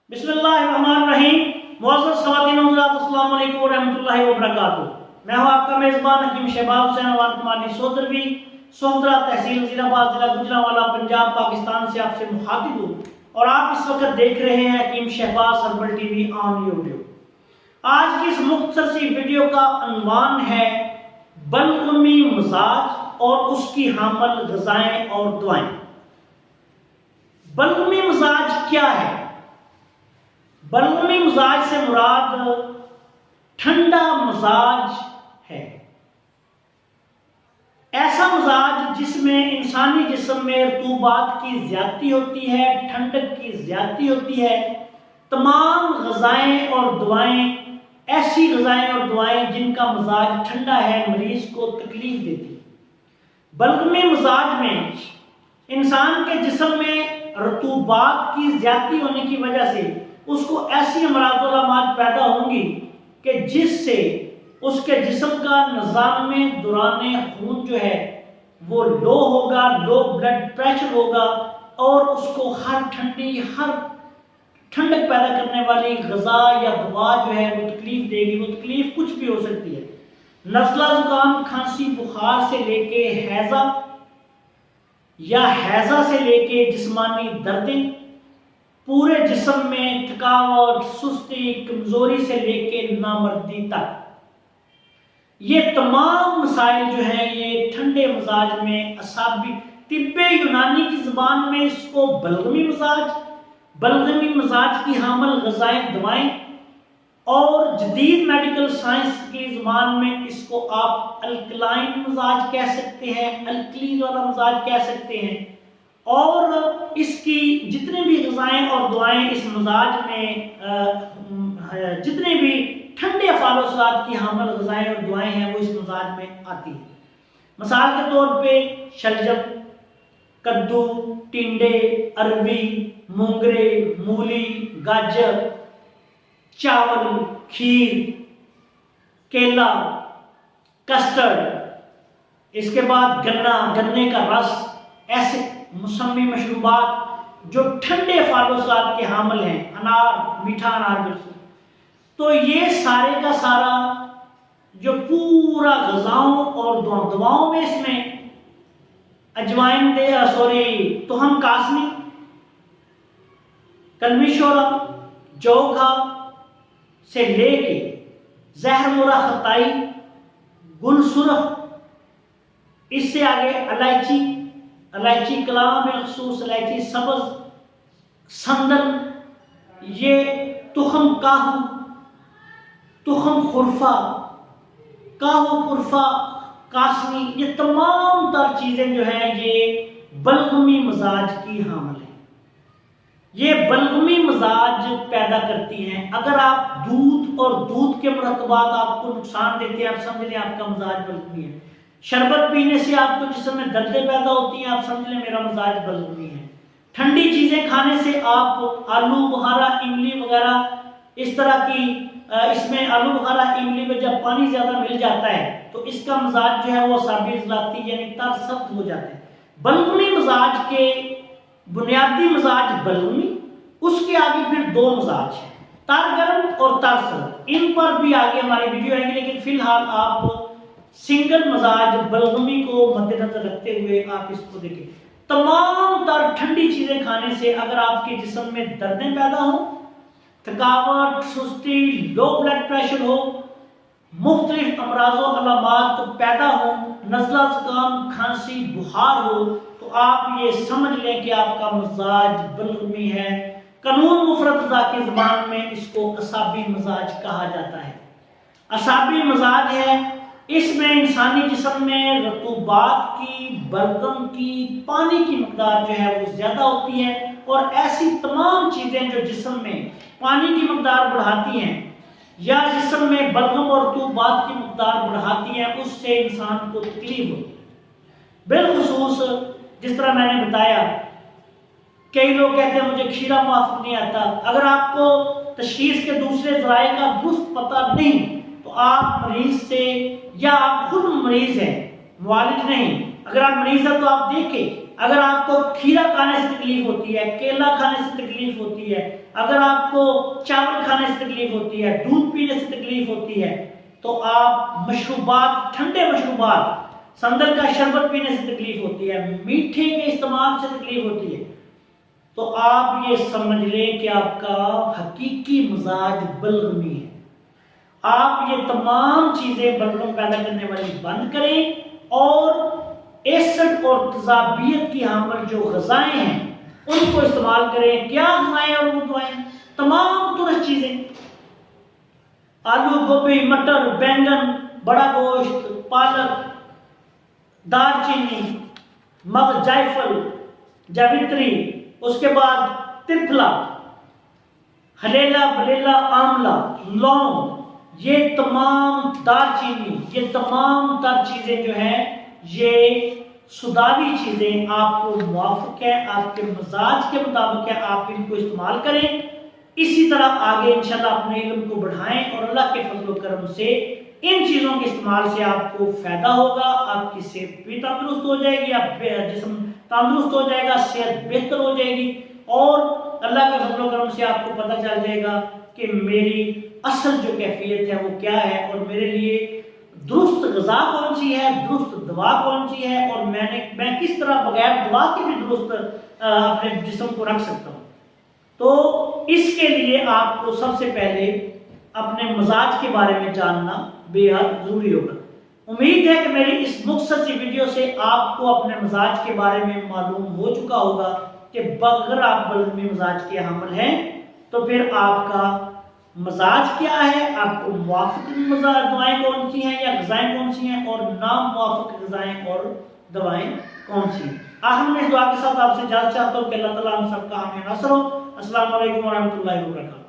بسم اللہ الرحمن الرحیم۔ معزز خواتین و حضرات، السلام علیکم ورحمۃ اللہ وبرکاتہ۔ میں ہوں آپ کا میزبان حکیم شہباز حسین اوان کماری سودروی، سوندرا تحصیل وزیر آباد، ضلع گوجرانوالہ، پنجاب، پاکستان سے آپ سے مخاطب ہوں اور آپ اس وقت دیکھ رہے ہیں Hakeem Shahbaz herbal TV on YouTube. آج کی اس مختصر سی ویڈیو کا عنوان ہے بلغمی مزاج اور اس کی حامل غذائیں اور دعائیں۔ بلغمی مزاج کیا ہے؟ بلغمی مزاج سے مراد ٹھنڈا مزاج ہے، ایسا مزاج جس میں انسانی جسم میں رطوبات کی زیادتی ہوتی ہے، ٹھنڈک کی زیادتی ہوتی ہے۔ تمام غذائیں اور دعائیں، ایسی غذائیں اور دعائیں جن کا مزاج ٹھنڈا ہے، مریض کو تکلیف دیتی۔ بلغمی مزاج میں انسان کے جسم میں رطوبات کی زیادتی ہونے کی وجہ سے اس کو ایسی امراض و علامات پیدا ہوں گی کہ جس سے اس کے جسم کا نظام دوران خون جو ہے وہ لو ہوگا، لو بلڈ پریشر ہوگا اور اس کو ہر ٹھنڈک پیدا کرنے والی غذا یا دوا جو ہے وہ تکلیف دے گی۔ وہ تکلیف کچھ بھی ہو سکتی ہے، نزلہ زکام، کھانسی، بخار سے لے کے ہیضہ یا ہیضہ سے لے کے جسمانی دردیں، پورے جسم میں تھکاوٹ، سستی، کمزوری سے لے کے نامردی تک، یہ تمام مسائل جو ہیں یہ ٹھنڈے مزاج میں اعصابی طب یونانی کی زبان میں اس کو بلغمی مزاج کی حامل غذائیں دوائیں، اور جدید میڈیکل سائنس کی زبان میں اس کو آپ الکلائن مزاج کہہ سکتے ہیں، الکلی والا مزاج کہہ سکتے ہیں۔ اور اس کی جتنے بھی غذائیں اور دعائیں اس مزاج میں جتنے بھی ٹھنڈے افعال و اثرات کی حامل غذائیں اور دعائیں ہیں وہ اس مزاج میں آتی ہیں۔ مثال کے طور پہ شلجم، کدو، ٹنڈے، اروی، مونگرے، مولی، گاجر، چاول، کھیر، کیلا، کسٹرڈ، اس کے بعد گنے کا رس، ایسے موسمی مشروبات جو ٹھنڈے افعال و اثرات کے حامل ہیں، انار، میٹھا انار بالکل۔ تو یہ سارے کا سارا جو پورا غذاؤں اور دواؤں میں اس میں اجوائن تہم کاسنی، کلمی شورا، جوگھا سے لے کے زہر مورا خطائی، گل سرخ، اس سے آگے الائچی کلام بالخصوص الائچی سبز، سندل، یہ تخم کاہو، تخم خرفہ، کاہو خرفہ، کاسنی، یہ تمام تر چیزیں جو ہیں یہ بلغمی مزاج کی حامل ہیں، یہ بلغمی مزاج پیدا کرتی ہیں۔ اگر آپ دودھ اور دودھ کے مرکبات آپ کو نقصان دیتے ہیں، آپ سمجھ لیں آپ کا مزاج بلغمی ہے۔ شربت پینے سے آپ کو جسم میں دردیں پیدا ہوتی ہیں، آپ سمجھ لیں میرا مزاج بلغمی ہے۔ ٹھنڈی چیزیں کھانے سے آپ آلو بخارا، املی وغیرہ اس طرح کی اس میں آلو بخارا، املی میں جب پانی زیادہ مل جاتا ہے تو اس کا مزاج جو ہے وہ اعصابی اضلاعاتی یعنی تر سخت ہو جاتے ہیں۔ بلغمی مزاج کے بنیادی مزاج بلغمی، اس کے آگے پھر دو مزاج ہیں، تر گرم اور تر سرد، ان پر بھی آگے ہماری ویڈیو آئے گی، لیکن فی الحال آپ سنگل مزاج بلغمی کو مد نظر رکھتے ہوئے آپ اس کو دیکھیں۔ تمام تر ٹھنڈی چیزیں کھانے سے اگر آپ کے جسم میں دردیں پیدا ہوں، تھکاوٹ، سستی، لو بلڈ پریشر ہو، مختلف امراض و علامات پیدا ہوں، نزلہ زکام، کھانسی، بخار ہو، تو آپ یہ سمجھ لیں کہ آپ کا مزاج بلغمی ہے۔ قانون مفرد کی زبان میں اس کو اعصابی مزاج کہا جاتا ہے۔ اعصابی مزاج ہے، اس میں انسانی جسم میں رطوبات کی، بلغم کی، پانی کی مقدار جو ہے وہ زیادہ ہوتی ہے، اور ایسی تمام چیزیں جو جسم میں پانی کی مقدار بڑھاتی ہیں یا جسم میں بلغم اور رطوبات کی مقدار بڑھاتی ہیں، اس سے انسان کو تکلیف ہوتی ہے۔ بالخصوص جس طرح میں نے بتایا، کئی لوگ کہتے ہیں مجھے کھیرا موافق نہیں آتا۔ اگر آپ کو تشخیص کے دوسرے ذرائع کا درست پتہ نہیں تو آپ مریض سے، یا آپ خود مریض ہیں، معالج نہیں، اگر آپ مریض ہیں تو آپ دیکھیں، اگر آپ کو کھیرا کھانے سے تکلیف ہوتی ہے، کیلا کھانے سے تکلیف ہوتی ہے، اگر آپ کو چاول کھانے سے تکلیف ہوتی ہے، دودھ پینے سے تکلیف ہوتی ہے، تو آپ مشروبات، ٹھنڈے مشروبات، سندل کا شربت پینے سے تکلیف ہوتی ہے، میٹھے کے استعمال سے تکلیف ہوتی ہے، تو آپ یہ سمجھ لیں کہ آپ کا حقیقی مزاج بلغمی ہے۔ آپ یہ تمام چیزیں بلغم پیدا کرنے والی بند کریں اور ایسڈ اور تیزابیت کی حامل جو غذائیں ہیں ان کو استعمال کریں۔ کیا غذائیں اور وہ دعائیں؟ تمام ترش چیزیں، آلو، گوبھی، مٹر، بینگن، بڑا گوشت، پالک، دار چینی، مغز، جائفل، جاوتری، اس کے بعد ترفلا، ہلیلا، بلیلا، آملہ، لونگ، یہ تمام دار چینی، یہ تمام تر چیزیں جو ہیں یہ سداوی چیزیں آپ کو موافق ہے، آپ کے مزاج کے مطابق ہے، آپ ان کو استعمال کریں۔ اسی طرح آگے انشاءاللہ اپنے علم کو بڑھائیں اور اللہ کے فضل و کرم سے ان چیزوں کے استعمال سے آپ کو فائدہ ہوگا، آپ کی صحت بھی تندرست ہو جائے گی، آپ جسم تندرست ہو جائے گا، صحت بہتر ہو جائے گی، اور اللہ کے فضل و کرم سے آپ کو پتہ چل جائے گا کہ میری اصل جو کیفیت ہے وہ کیا ہے، اور میرے لیے درست غذا کون سی ہے، درست دوا کون سی ہے، اور میں کس طرح بغیر دوا کے بھی درست اپنے جسم کو رکھ سکتا ہوں۔ تو اس کے لیے آپ کو سب سے پہلے اپنے مزاج کے بارے میں جاننا بے حد ضروری ہوگا۔ امید ہے کہ میری اس مختصر سی ویڈیو سے آپ کو اپنے مزاج کے بارے میں معلوم ہو چکا ہوگا کہ اگر آپ بلغمی مزاج کے حامل ہیں تو پھر آپ کا مزاج کیا ہے، آپ کو موافق دعائیں کون سی ہیں یا غذائیں کون سی ہیں، اور ناموافق غذائیں اور دوائیں کون سی ہیں۔ آخر میں اس دعا کے ساتھ آپ سے اجازت چاہتا ہوں کہ اللہ تعالیٰ ہم سب کا حامی ناصر ہو۔ السلام علیکم ورحمۃ اللہ وبرکاتہ۔